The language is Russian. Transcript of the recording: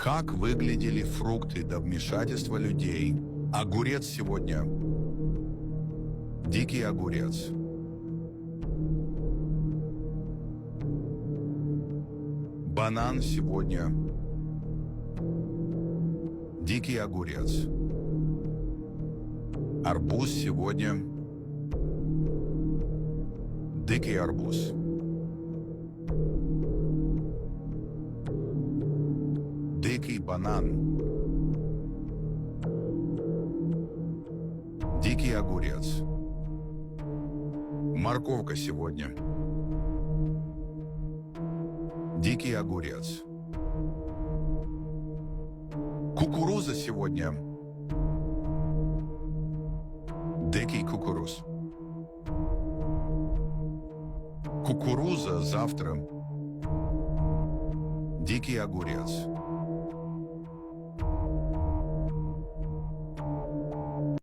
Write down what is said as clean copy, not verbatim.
Как выглядели фрукты до вмешательства людей? Огурец сегодня. Дикий огурец. Банан сегодня. Дикий огурец. Арбуз сегодня. Дикий арбуз. Дикий банан. Дикий огурец. Морковка сегодня. Дикий огурец. Кукуруза сегодня. Дикий кукуруз. Кукуруза завтра. Дикий огурец.